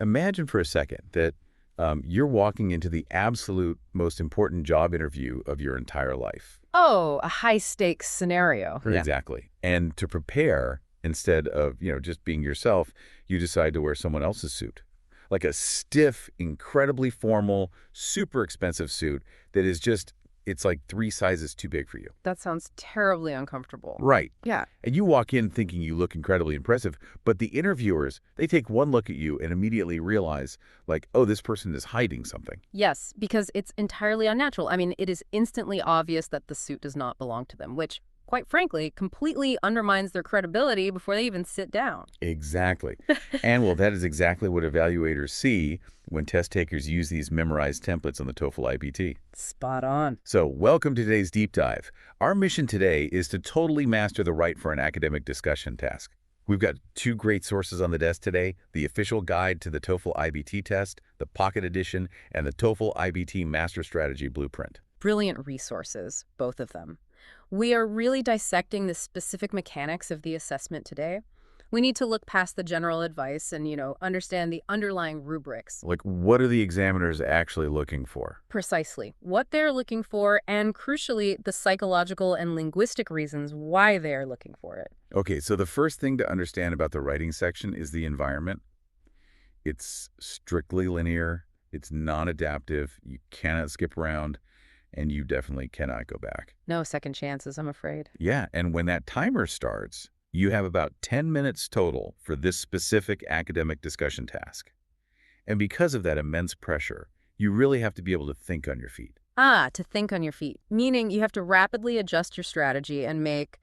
Imagine for a second that you're walking into the absolute most important job interview of your entire life. Oh, a high-stakes scenario. Yeah. Exactly. And to prepare, instead of, just being yourself, you decide to wear someone else's suit. Like a stiff, incredibly formal, super expensive suit that is just, it's like 3 sizes too big for you. That sounds terribly uncomfortable. Right. Yeah. And you walk in thinking you look incredibly impressive, but the interviewers, they take one look at you and immediately realize, like, oh, this person is hiding something. Yes, because it's entirely unnatural. I mean, it is instantly obvious that the suit does not belong to them, which, quite frankly, completely undermines their credibility before they even sit down. Exactly. And, well, that is exactly what evaluators see when test takers use these memorized templates on the TOEFL IBT. Spot on. So, welcome to today's deep dive. Our mission today is to totally master the right for an academic discussion task. We've got 2 great sources on the desk today: the official guide to the TOEFL IBT test, the Pocket Edition, and the TOEFL IBT Master Strategy Blueprint. Brilliant resources, both of them. We are really dissecting the specific mechanics of the assessment today. We need to look past the general advice and, understand the underlying rubrics. Like, what are the examiners actually looking for? Precisely what they're looking for, and crucially, the psychological and linguistic reasons why they're looking for it. Okay, so the first thing to understand about the writing section is the environment. It's strictly linear, it's non-adaptive, you cannot skip around, and you definitely cannot go back. No second chances, I'm afraid. Yeah, and when that timer starts, you have about 10 minutes total for this specific academic discussion task. And because of that immense pressure, you really have to be able to think on your feet. To think on your feet, meaning you have to rapidly adjust your strategy and make,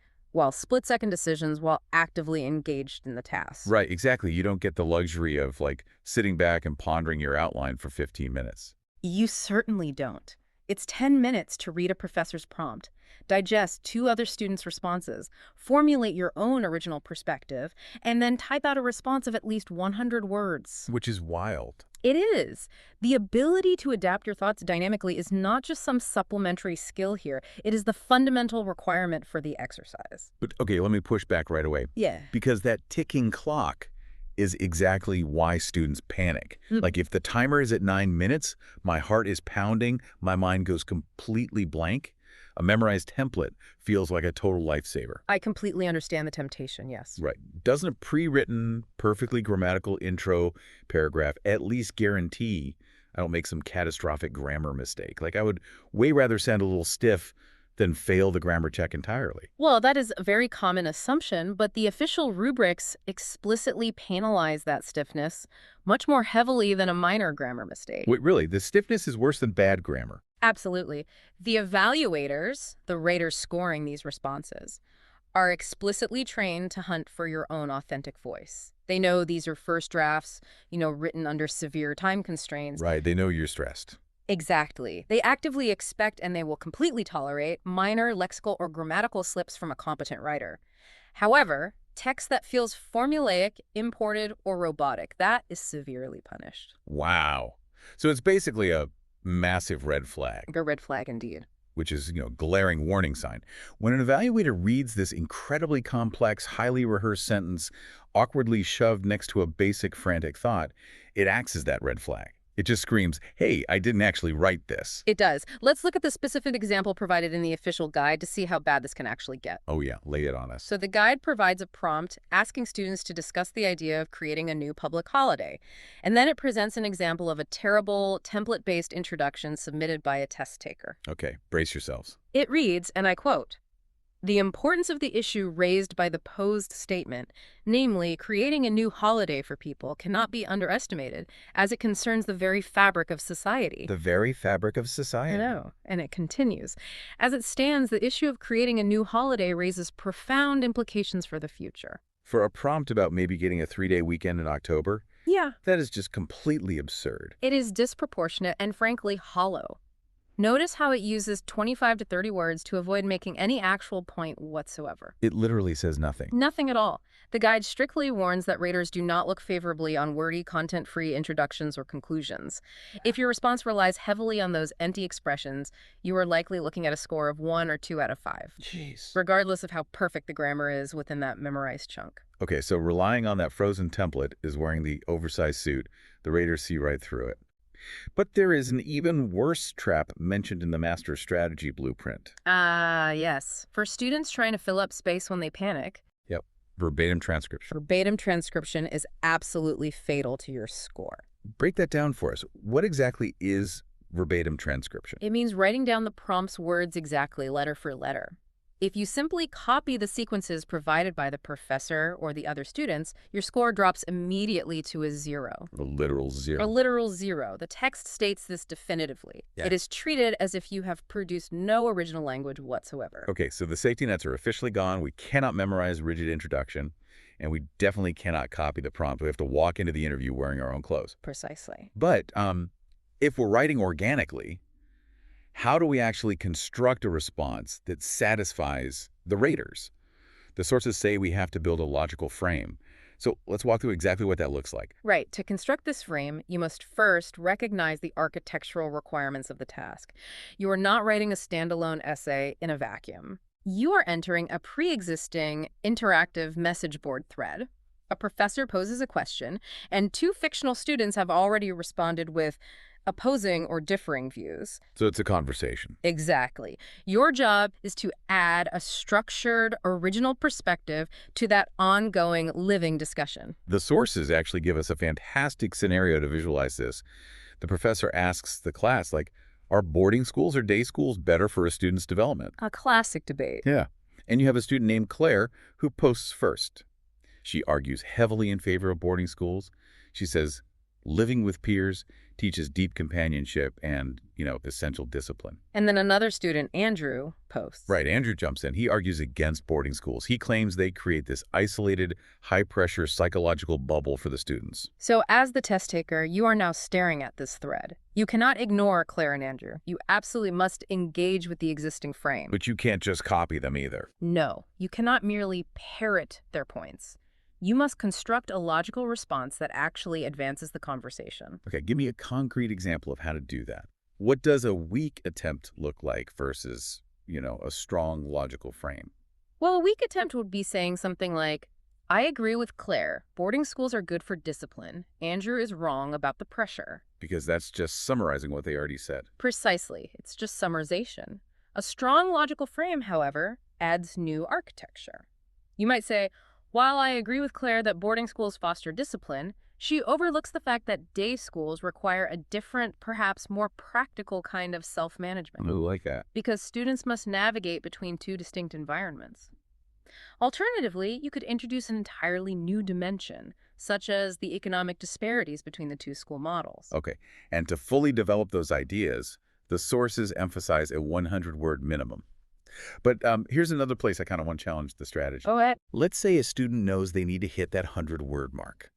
split-second decisions while actively engaged in the task. Right, exactly. You don't get the luxury of, like, sitting back and pondering your outline for 15 minutes. You certainly don't. It's 10 minutes to read a professor's prompt, digest 2 other students' responses, formulate your own original perspective, and then type out a response of at least 100 words. Which is wild. It is. The ability to adapt your thoughts dynamically is not just some supplementary skill here. It is the fundamental requirement for the exercise. But, okay, let me push back right away. Yeah. Because that ticking clock is exactly why students panic. Like, if the timer is at 9 minutes, my heart is pounding, my mind goes completely blank. A memorized template feels like a total lifesaver. I completely understand the temptation, yes. Right. Doesn't a pre-written, perfectly grammatical intro paragraph at least guarantee I don't make some catastrophic grammar mistake? Like, I would way rather sound a little stiff than fail the grammar check entirely. Well, that is a very common assumption, but the official rubrics explicitly penalize that stiffness much more heavily than a minor grammar mistake. Wait, really? The stiffness is worse than bad grammar? Absolutely. The evaluators, the raters scoring these responses, are explicitly trained to hunt for your own authentic voice. They know these are first drafts, written under severe time constraints. Right, they know you're stressed. Exactly. They actively expect and they will completely tolerate minor lexical or grammatical slips from a competent writer. However, text that feels formulaic, imported, or robotic, that is severely punished. Wow. So it's basically a massive red flag. A red flag indeed. Which is, glaring warning sign. When an evaluator reads this incredibly complex, highly rehearsed sentence awkwardly shoved next to a basic, frantic thought, it acts as that red flag. It just screams, hey, I didn't actually write this. It does. Let's look at the specific example provided in the official guide to see how bad this can actually get. Oh yeah, lay it on us. So the guide provides a prompt asking students to discuss the idea of creating a new public holiday. And then it presents an example of a terrible template-based introduction submitted by a test taker. Okay, brace yourselves. It reads, and I quote, "The importance of the issue raised by the posed statement, namely creating a new holiday for people, cannot be underestimated, as it concerns the very fabric of society." The very fabric of society. I know. And it continues. "As it stands, the issue of creating a new holiday raises profound implications for the future." For a prompt about maybe getting a 3-day weekend in October? Yeah. That is just completely absurd. It is disproportionate and frankly hollow. Notice how it uses 25 to 30 words to avoid making any actual point whatsoever. It literally says nothing. Nothing at all. The guide strictly warns that raters do not look favorably on wordy, content-free introductions or conclusions. If your response relies heavily on those empty expressions, you are likely looking at a score of 1 or 2 out of 5. Jeez. Regardless of how perfect the grammar is within that memorized chunk. Okay, so relying on that frozen template is wearing the oversized suit. The raters see right through it. But there is an even worse trap mentioned in the master strategy blueprint. Ah, yes. For students trying to fill up space when they panic, Yep, verbatim transcription. verbatim transcription is absolutely fatal to your score. Break that down for us. What exactly is verbatim transcription? It means writing down the prompt's words exactly, letter for letter. If you simply copy the sequences provided by the professor or the other students, your score drops immediately to a 0. A literal A zero. literal 0. The text states this definitively. Yeah. It is treated as if you have produced no original language whatsoever. Okay, so the safety nets are officially gone. We cannot memorize rigid introduction, and we definitely cannot copy the prompt. We have to walk into the interview wearing our own clothes. Precisely. But if we're writing organically, how do we actually construct a response that satisfies the raters? The sources say we have to build a logical frame. So let's walk through exactly what that looks like. Right. To construct this frame, you must first recognize the architectural requirements of the task. You are not writing a standalone essay in a vacuum. You are entering a pre-existing interactive message board thread. A professor poses a question, and two fictional students have already responded with opposing or differing views. So it's a conversation. Exactly. Your job is to add a structured, original perspective to that ongoing, living discussion. The sources actually give us a fantastic scenario to visualize this. The professor asks the class, like, are boarding schools or day schools better for a student's development? A classic debate. Yeah. And you have a student named Claire who posts first. She argues heavily in favor of boarding schools. She says, living with peers teaches deep companionship and, essential discipline. And then another student, Andrew, posts. Right, Andrew jumps in. He argues against boarding schools. He claims they create this isolated, high-pressure psychological bubble for the students. So as the test taker, you are now staring at this thread. You cannot ignore Claire and Andrew. You absolutely must engage with the existing frame. But you can't just copy them either. No, you cannot merely parrot their points. You must construct a logical response that actually advances the conversation. Okay, give me a concrete example of how to do that. What does a weak attempt look like versus, a strong logical frame? Well, a weak attempt would be saying something like, I agree with Claire. Boarding schools are good for discipline. Andrew is wrong about the pressure. Because that's just summarizing what they already said. Precisely. It's just summarization. A strong logical frame, however, adds new architecture. You might say, while I agree with Claire that boarding schools foster discipline, she overlooks the fact that day schools require a different, perhaps more practical kind of self-management. Ooh, like that. Because students must navigate between two distinct environments. Alternatively, you could introduce an entirely new dimension, such as the economic disparities between the two school models. Okay, and to fully develop those ideas, the sources emphasize a 100-word minimum. But here's another place I kind of want to challenge the strategy. Let's say a student knows they need to hit that 100-word mark.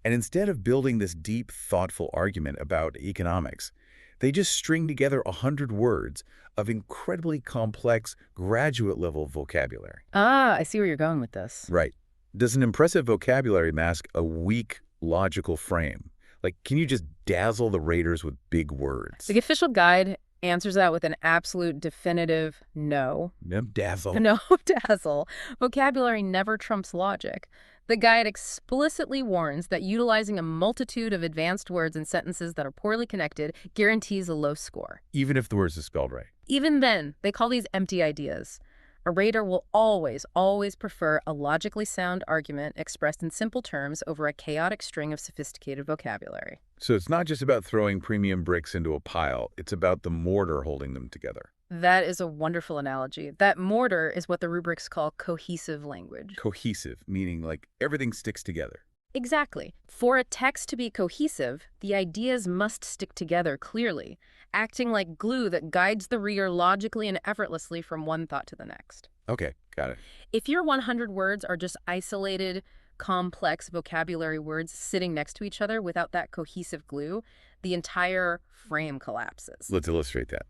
And instead of building this deep, thoughtful argument about economics, they just string together 100 words of incredibly complex graduate-level vocabulary. I see where you're going with this. Right. Does an impressive vocabulary mask a weak, logical frame? Like, can you just dazzle the raters with big words? The official guide answers that with an absolute definitive no. Dazzle. No, dazzle. Vocabulary never trumps logic. The guide explicitly warns that utilizing a multitude of advanced words and sentences that are poorly connected guarantees a low score. Even if the words are spelled right. Even then, they call these empty ideas. A rater will always, always prefer a logically sound argument expressed in simple terms over a chaotic string of sophisticated vocabulary. So it's not just about throwing premium bricks into a pile. It's about the mortar holding them together. That is a wonderful analogy. That mortar is what the rubrics call cohesive language. Cohesive, meaning like everything sticks together. Exactly. For a text to be cohesive, the ideas must stick together clearly, acting like glue that guides the reader logically and effortlessly from one thought to the next. Okay, got it. If your 100 words are just isolated, complex vocabulary words sitting next to each other without that cohesive glue, the entire frame collapses. Let's illustrate that.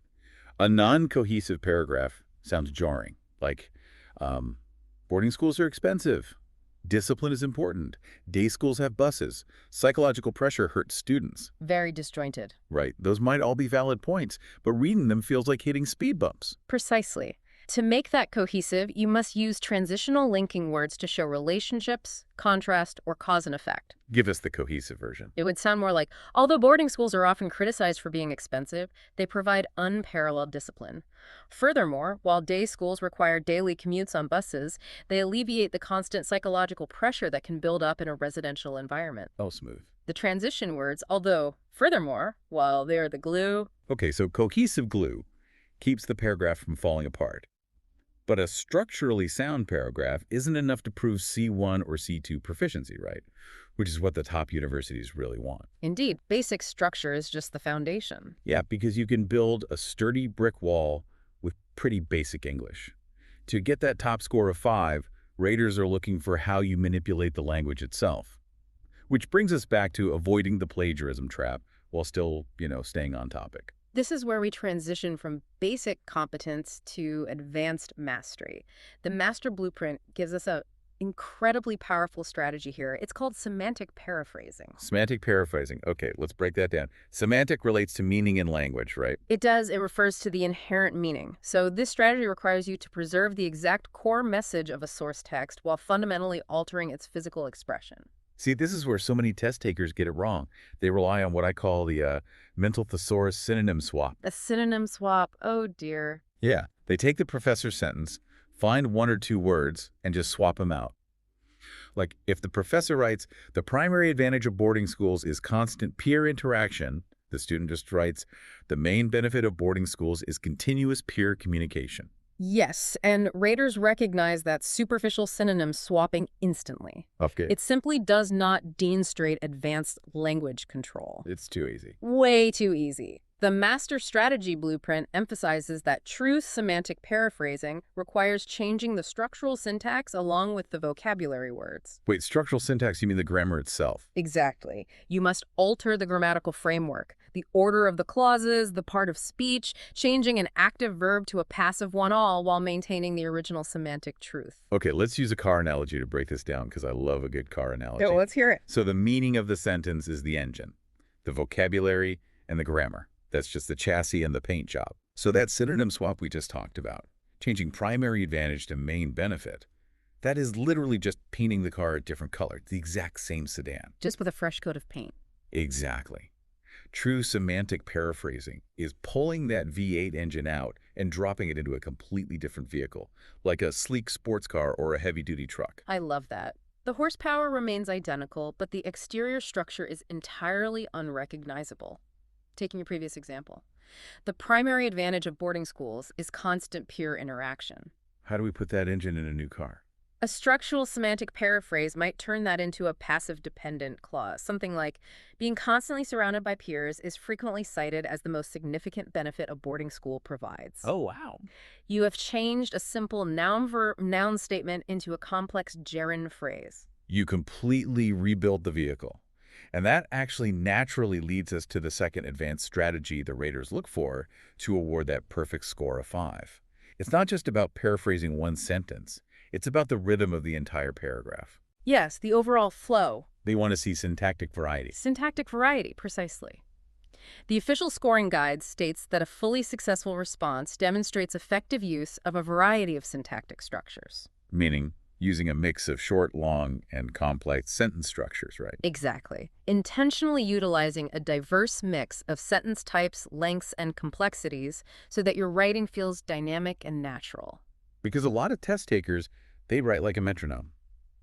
A non-cohesive paragraph sounds jarring, like, boarding schools are expensive. Discipline is important. Day schools have buses. Psychological pressure hurts students. Very disjointed. Right. Those might all be valid points, but reading them feels like hitting speed bumps. Precisely. To make that cohesive, you must use transitional linking words to show relationships, contrast, or cause and effect. Give us the cohesive version. It would sound more like, although boarding schools are often criticized for being expensive, they provide unparalleled discipline. Furthermore, while day schools require daily commutes on buses, they alleviate the constant psychological pressure that can build up in a residential environment. Oh, smooth. The transition words, although, furthermore, while they're the glue. Okay, so cohesive glue keeps the paragraph from falling apart. But a structurally sound paragraph isn't enough to prove C1 or C2 proficiency, right? Which is what the top universities really want. Indeed, basic structure is just the foundation. Yeah, because you can build a sturdy brick wall with pretty basic English. To get that top score of 5, raters are looking for how you manipulate the language itself. Which brings us back to avoiding the plagiarism trap while still, staying on topic. This is where we transition from basic competence to advanced mastery. The master blueprint gives us an incredibly powerful strategy here. It's called semantic paraphrasing. Semantic paraphrasing. Okay, let's break that down. Semantic relates to meaning in language, right? It does. It refers to the inherent meaning. So this strategy requires you to preserve the exact core message of a source text while fundamentally altering its physical expression. See, this is where so many test takers get it wrong. They rely on what I call the mental thesaurus synonym swap. A synonym swap, oh dear. Yeah, they take the professor's sentence, find 1 or 2 words, and just swap them out. Like, if the professor writes, the primary advantage of boarding schools is constant peer interaction, the student just writes, the main benefit of boarding schools is continuous peer communication. Yes, and raters recognize that superficial synonym swapping instantly. Okay. It simply does not demonstrate advanced language control. It's too easy. Way too easy. The master strategy blueprint emphasizes that true semantic paraphrasing requires changing the structural syntax along with the vocabulary words. Wait, structural syntax, you mean the grammar itself? Exactly. You must alter the grammatical framework, the order of the clauses, the part of speech, changing an active verb to a passive one all while maintaining the original semantic truth. Okay, let's use a car analogy to break this down because I love a good car analogy. Let's hear it. So the meaning of the sentence is the engine, the vocabulary, and the grammar. That's just the chassis and the paint job. So that synonym swap we just talked about, changing primary advantage to main benefit, that is literally just painting the car a different color. It's the exact same sedan. Just with a fresh coat of paint. Exactly. True semantic paraphrasing is pulling that V8 engine out and dropping it into a completely different vehicle, like a sleek sports car or a heavy-duty truck. I love that. The horsepower remains identical, but the exterior structure is entirely unrecognizable. Taking your previous example, the primary advantage of boarding schools is constant peer interaction. How do we put that engine in a new car? A structural semantic paraphrase might turn that into a passive-dependent clause, something like, being constantly surrounded by peers is frequently cited as the most significant benefit a boarding school provides. Oh, wow. You have changed a simple noun statement into a complex gerund phrase. You completely rebuilt the vehicle. And that actually naturally leads us to the second advanced strategy the raters look for to award that perfect score of 5. It's not just about paraphrasing one sentence. It's about the rhythm of the entire paragraph. Yes, the overall flow. They want to see syntactic variety. Syntactic variety, precisely. The official scoring guide states that a fully successful response demonstrates effective use of a variety of syntactic structures. Meaning using a mix of short, long, and complex sentence structures, right? Exactly. Intentionally utilizing a diverse mix of sentence types, lengths, and complexities so that your writing feels dynamic and natural. Because a lot of test takers, they write like a metronome.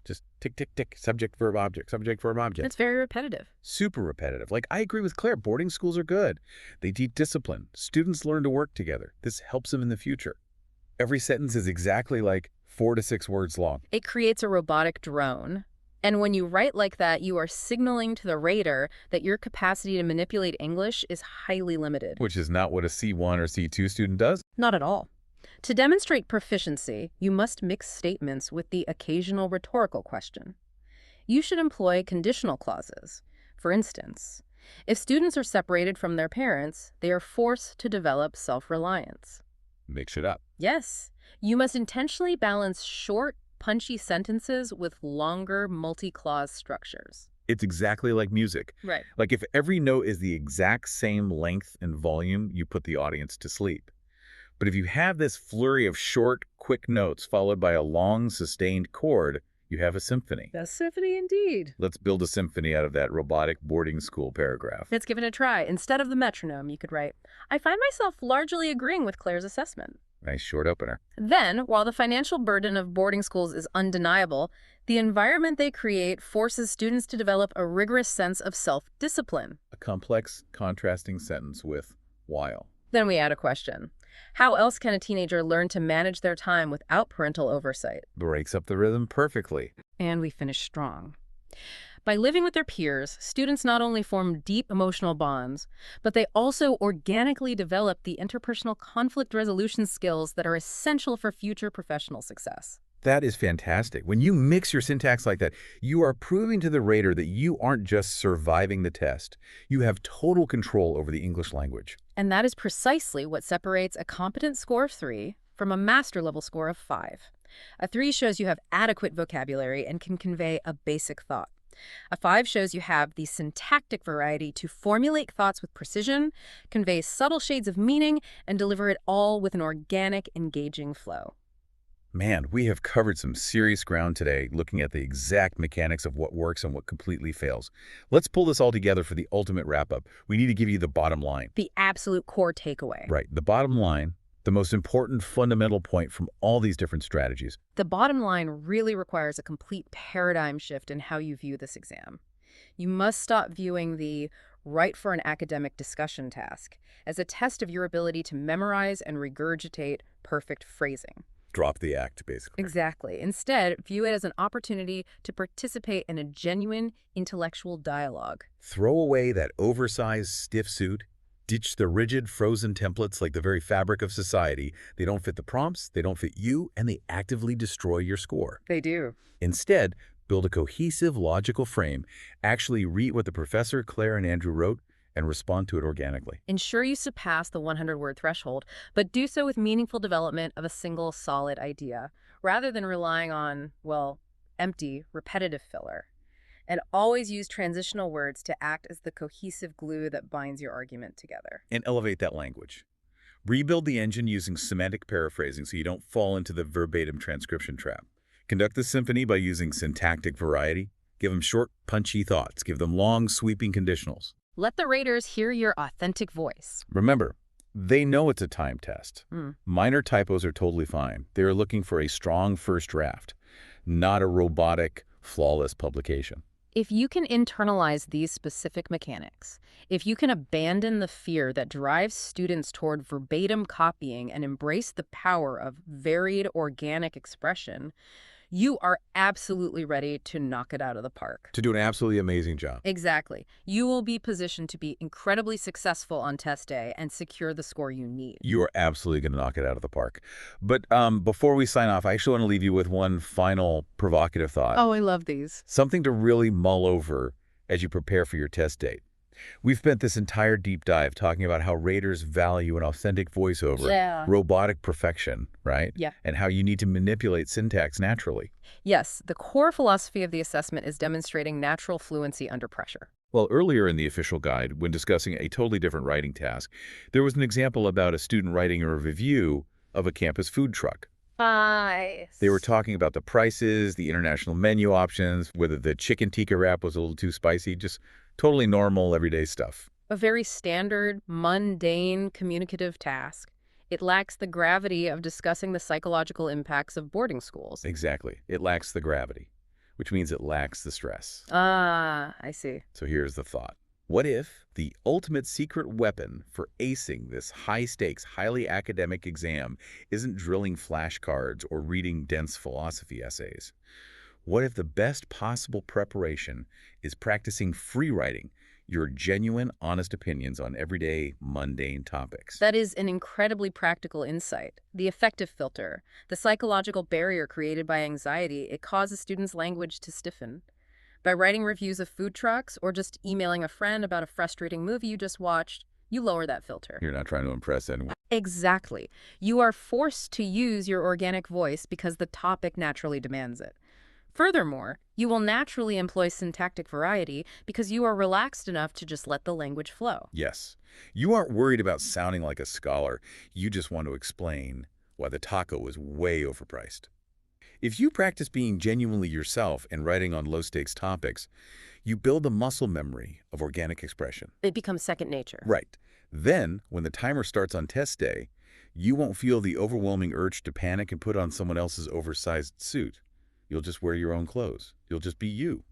Just tick, tick, tick, subject, verb, object, subject, verb, object. It's very repetitive. Super repetitive. Like, I agree with Claire, boarding schools are good. They teach discipline. Students learn to work together. This helps them in the future. Every sentence is exactly like 4 to 6 words long. It creates a robotic drone. And when you write like that, you are signaling to the rater that your capacity to manipulate English is highly limited. Which is not what a C1 or C2 student does. Not at all. To demonstrate proficiency, you must mix statements with the occasional rhetorical question. You should employ conditional clauses. For instance, if students are separated from their parents, they are forced to develop self-reliance. Mix it up. Yes, you must intentionally balance short, punchy sentences with longer, multi-clause structures. It's exactly like music. Right. Like, if every note is the exact same length and volume, you put the audience to sleep. But if you have this flurry of short, quick notes followed by a long, sustained chord, you have a symphony. A symphony indeed. Let's build a symphony out of that robotic boarding school paragraph. Let's give it a try. Instead of the metronome, you could write, I find myself largely agreeing with Claire's assessment. Nice short opener. Then, while the financial burden of boarding schools is undeniable, the environment they create forces students to develop a rigorous sense of self-discipline. A complex, contrasting sentence with while. Then we add a question. How else can a teenager learn to manage their time without parental oversight? Breaks up the rhythm perfectly. And we finish strong. By living with their peers, students not only form deep emotional bonds, but they also organically develop the interpersonal conflict resolution skills that are essential for future professional success. That is fantastic. When you mix your syntax like that, you are proving to the rater that you aren't just surviving the test. You have total control over the English language. And that is precisely what separates a competent score of 3 from a master-level score of 5. A 3 shows you have adequate vocabulary and can convey a basic thought. A 5 shows you have the syntactic variety to formulate thoughts with precision, convey subtle shades of meaning, and deliver it all with an organic, engaging flow. Man, we have covered some serious ground today looking at the exact mechanics of what works and what completely fails. Let's pull this all together for the ultimate wrap-up. We need to give you the bottom line. The absolute core takeaway. Right, the bottom line, the most important fundamental point from all these different strategies. The bottom line really requires a complete paradigm shift in how you view this exam. You must stop viewing the write for an academic discussion task as a test of your ability to memorize and regurgitate perfect phrasing. Drop the act, basically. Exactly. Instead, view it as an opportunity to participate in a genuine intellectual dialogue. Throw away that oversized, stiff suit. Ditch the rigid, frozen templates like the very fabric of society. They don't fit the prompts, they don't fit you, and they actively destroy your score. They do. Instead, build a cohesive, logical frame. Actually read what the professor, Claire, and Andrew wrote and respond to it organically. Ensure you surpass the 100-word threshold, but do so with meaningful development of a single solid idea, rather than relying on, well, empty, repetitive filler. And always use transitional words to act as the cohesive glue that binds your argument together. And elevate that language. Rebuild the engine using semantic paraphrasing so you don't fall into the verbatim transcription trap. Conduct the symphony by using syntactic variety. Give them short, punchy thoughts. Give them long, sweeping conditionals. Let the raters hear your authentic voice. Remember, they know it's a time test. Minor typos are totally fine. They're looking for a strong first draft, not a robotic, flawless publication. If you can internalize these specific mechanics, if you can abandon the fear that drives students toward verbatim copying and embrace the power of varied organic expression, you are absolutely ready to knock it out of the park. To do an absolutely amazing job. Exactly. You will be positioned to be incredibly successful on test day and secure the score you need. You are absolutely going to knock it out of the park. But before we sign off, I actually want to leave you with one final provocative thought. Oh, I love these. Something to really mull over as you prepare for your test date. We've spent this entire deep dive talking about how raters value an authentic voiceover, robotic perfection, right? Yeah. And how you need to manipulate syntax naturally. Yes, the core philosophy of the assessment is demonstrating natural fluency under pressure. Well, earlier in the official guide, when discussing a totally different writing task, there was an example about a student writing a review of a campus food truck. Nice. They were talking about the prices, the international menu options, whether the chicken tikka wrap was a little too spicy, just totally normal, everyday stuff. A very standard, mundane, communicative task. It lacks the gravity of discussing the psychological impacts of boarding schools. Exactly. It lacks the gravity, which means it lacks the stress. Ah, I see. So here's the thought. What if the ultimate secret weapon for acing this high-stakes, highly academic exam isn't drilling flashcards or reading dense philosophy essays? What if the best possible preparation is practicing free writing, your genuine, honest opinions on everyday, mundane topics? That is an incredibly practical insight. The affective filter, the psychological barrier created by anxiety, it causes students' language to stiffen. By writing reviews of food trucks or just emailing a friend about a frustrating movie you just watched, you lower that filter. You're not trying to impress anyone. Exactly. You are forced to use your organic voice because the topic naturally demands it. Furthermore, you will naturally employ syntactic variety because you are relaxed enough to just let the language flow. Yes. You aren't worried about sounding like a scholar. You just want to explain why the taco is way overpriced. If you practice being genuinely yourself and writing on low-stakes topics, you build a muscle memory of organic expression. It becomes second nature. Right. Then, when the timer starts on test day, you won't feel the overwhelming urge to panic and put on someone else's oversized suit. You'll just wear your own clothes. You'll just be you.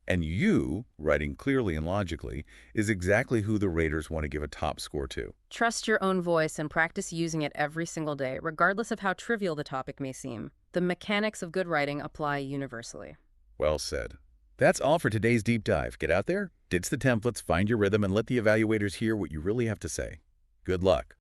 And you, writing clearly and logically, is exactly who the raters want to give a top score to. Trust your own voice and practice using it every single day, regardless of how trivial the topic may seem. The mechanics of good writing apply universally. Well said. That's all for today's deep dive. Get out there, ditch the templates, find your rhythm, and let the evaluators hear what you really have to say. Good luck.